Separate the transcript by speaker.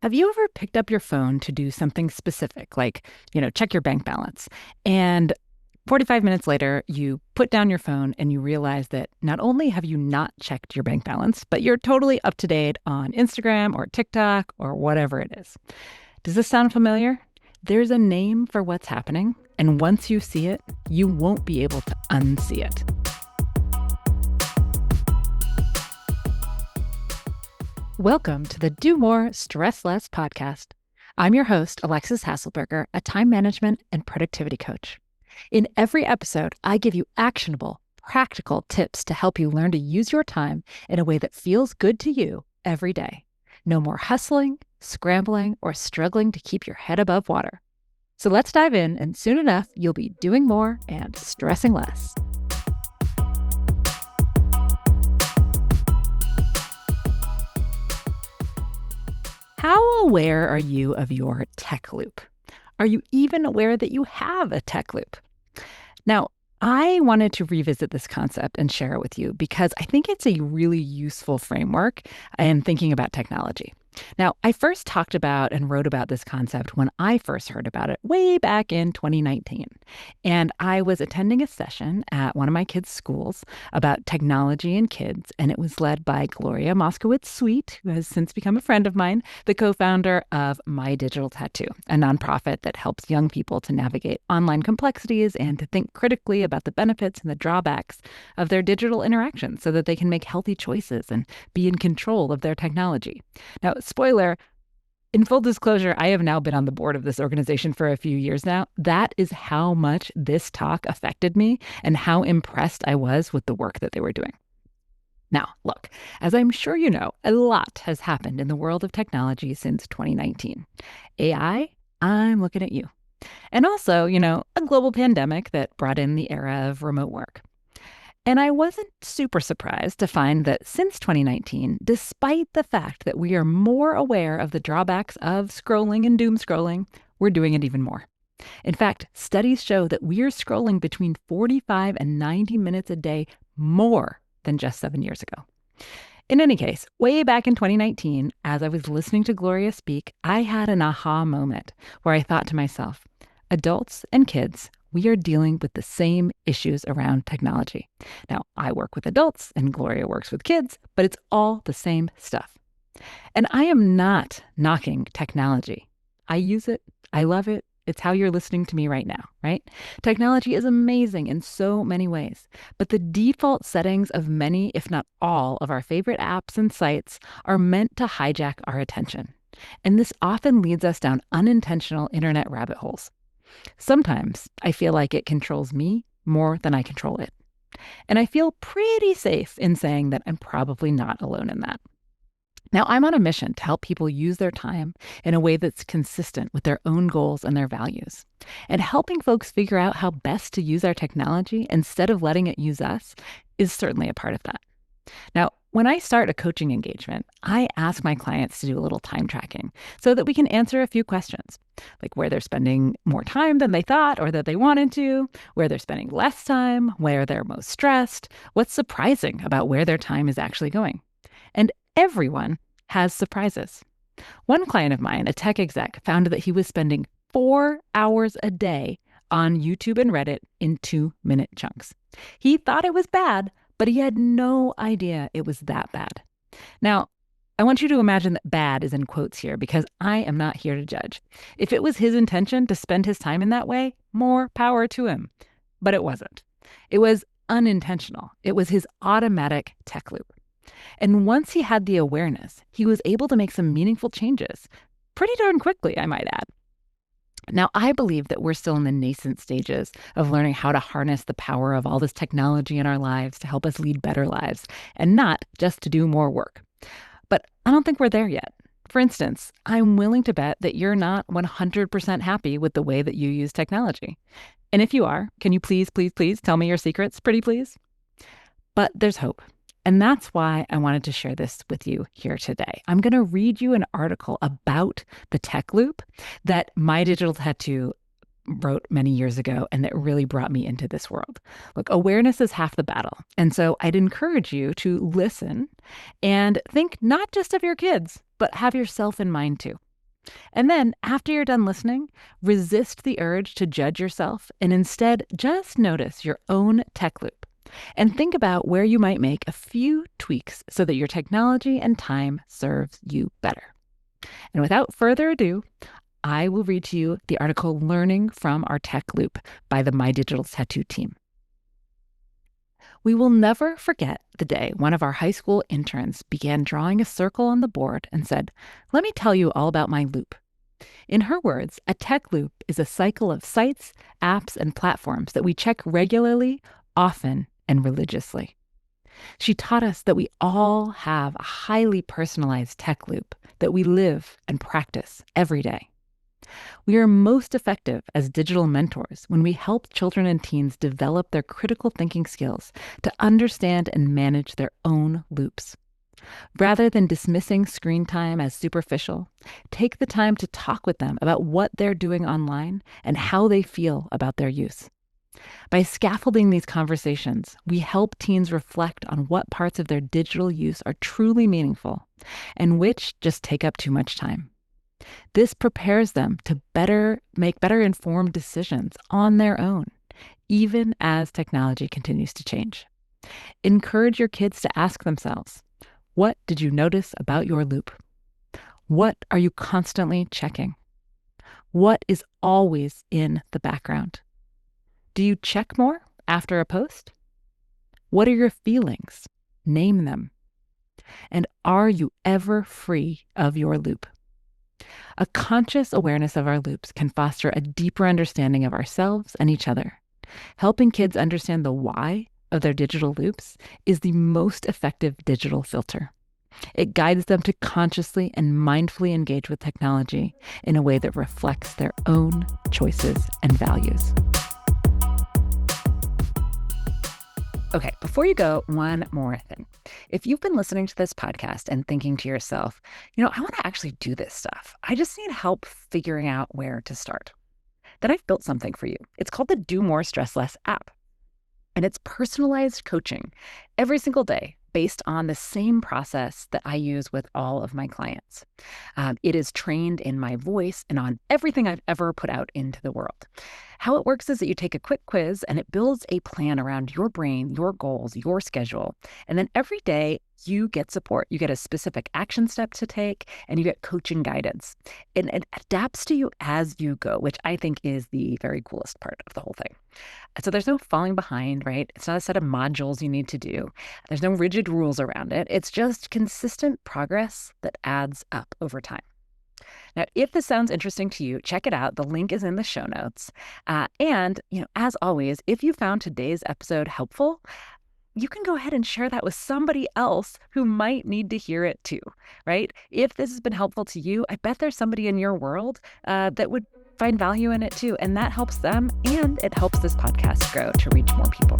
Speaker 1: Have you ever picked up your phone to do something specific, like, check your bank balance? And 45 minutes later, you put down your phone and you realize that not only have you not checked your bank balance, but you're totally up to date on Instagram or TikTok or whatever it is. Does this sound familiar? There's a name for what's happening. And once you see it, you won't be able to unsee it. Welcome to the Do More, Stress Less podcast. I'm your host, Alexis Hasselberger, a time management and productivity coach. In every episode, I give you actionable, practical tips to help you learn to use your time in a way that feels good to you every day. No more hustling, scrambling, or struggling to keep your head above water. So let's dive in, and soon enough, you'll be doing more and stressing less. How aware are you of your tech loop? Are you even aware that you have a tech loop? Now, I wanted to revisit this concept and share it with you because I think it's a really useful framework in thinking about technology. Now, I first talked about and wrote about this concept when I first heard about it way back in 2019. And I was attending a session at one of my kids' schools about technology and kids, and it was led by Gloria Moskowitz-Sweet, who has since become a friend of mine, the co-founder of My Digital Tattoo, a nonprofit that helps young people to navigate online complexities and to think critically about the benefits and the drawbacks of their digital interactions so that they can make healthy choices and be in control of their technology. Now, spoiler, in full disclosure, I have now been on the board of this organization for a few years now. That is how much this talk affected me and how impressed I was with the work that they were doing. Now, look, as I'm sure you know, a lot has happened in the world of technology since 2019. AI, I'm looking at you. And also, a global pandemic that brought in the era of remote work. And I wasn't super surprised to find that since 2019, despite the fact that we are more aware of the drawbacks of scrolling and doom scrolling, we're doing it even more. In fact, studies show that we are scrolling between 45 and 90 minutes a day more than just 7 years ago. In any case, way back in 2019, as I was listening to Gloria speak, I had an aha moment where I thought to myself, adults and kids, we are dealing with the same issues around technology. Now, I work with adults and Gloria works with kids, but it's all the same stuff. And I am not knocking technology. I use it. I love it. It's how you're listening to me right now, right? Technology is amazing in so many ways, but the default settings of many, if not all, of our favorite apps and sites are meant to hijack our attention. And this often leads us down unintentional internet rabbit holes. Sometimes I feel like it controls me more than I control it. And I feel pretty safe in saying that I'm probably not alone in that. Now, I'm on a mission to help people use their time in a way that's consistent with their own goals and their values. And helping folks figure out how best to use our technology instead of letting it use us is certainly a part of that. Now, when I start a coaching engagement, I ask my clients to do a little time tracking so that we can answer a few questions, like where they're spending more time than they thought or that they wanted to, where they're spending less time, where they're most stressed, what's surprising about where their time is actually going. And everyone has surprises. One client of mine, a tech exec, found that he was spending 4 hours a day on YouTube and Reddit in 2-minute chunks. He thought it was bad, but he had no idea it was that bad. Now, I want you to imagine that bad is in quotes here because I am not here to judge. If it was his intention to spend his time in that way, more power to him. But it wasn't. It was unintentional. It was his automatic tech loop. And once he had the awareness, he was able to make some meaningful changes pretty darn quickly, I might add. Now, I believe that we're still in the nascent stages of learning how to harness the power of all this technology in our lives to help us lead better lives and not just to do more work. But I don't think we're there yet. For instance, I'm willing to bet that you're not 100% happy with the way that you use technology. And if you are, can you please tell me your secrets, pretty please? But there's hope. And that's why I wanted to share this with you here today. I'm going to read you an article about the tech loop that My Digital Tattoo wrote many years ago and that really brought me into this world. Look, awareness is half the battle. And so I'd encourage you to listen and think not just of your kids, but have yourself in mind too. And then, after you're done listening, resist the urge to judge yourself and instead just notice your own tech loop and think about where you might make a few tweaks so that your technology and time serves you better. And without further ado, I will read to you the article Learning from Our Tech Loop by the My Digital Tattoo team. We will never forget the day one of our high school interns began drawing a circle on the board and said, "Let me tell you all about my loop." In her words, a tech loop is a cycle of sites, apps, and platforms that we check regularly, often, and religiously. She taught us that we all have a highly personalized tech loop that we live and practice every day. We are most effective as digital mentors when we help children and teens develop their critical thinking skills to understand and manage their own loops. Rather than dismissing screen time as superficial, take the time to talk with them about what they're doing online and how they feel about their use. By scaffolding these conversations, we help teens reflect on what parts of their digital use are truly meaningful and which just take up too much time. This prepares them to make better informed decisions on their own, even as technology continues to change. Encourage your kids to ask themselves, what did you notice about your loop? What are you constantly checking? What is always in the background? Do you check more after a post? What are your feelings? Name them. And are you ever free of your loop? A conscious awareness of our loops can foster a deeper understanding of ourselves and each other. Helping kids understand the why of their digital loops is the most effective digital filter. It guides them to consciously and mindfully engage with technology in a way that reflects their own choices and values. Okay, before you go, one more thing. If you've been listening to this podcast and thinking to yourself, I want to actually do this stuff. I just need help figuring out where to start. Then I've built something for you. It's called the Do More Stress Less app. And it's personalized coaching every single day based on the same process that I use with all of my clients. It is trained in my voice and on everything I've ever put out into the world. How it works is that you take a quick quiz and it builds a plan around your brain, your goals, your schedule. And then every day you get support. You get a specific action step to take and you get coaching guidance. And it adapts to you as you go, which I think is the very coolest part of the whole thing. So there's no falling behind, right? It's not a set of modules you need to do. There's no rigid rules around it. It's just consistent progress that adds up over time. Now, if this sounds interesting to you, check it out. The link is in the show notes. And as always, if you found today's episode helpful, you can go ahead and share that with somebody else who might need to hear it too, right? If this has been helpful to you, I bet there's somebody in your world that would find value in it too. And that helps them and it helps this podcast grow to reach more people.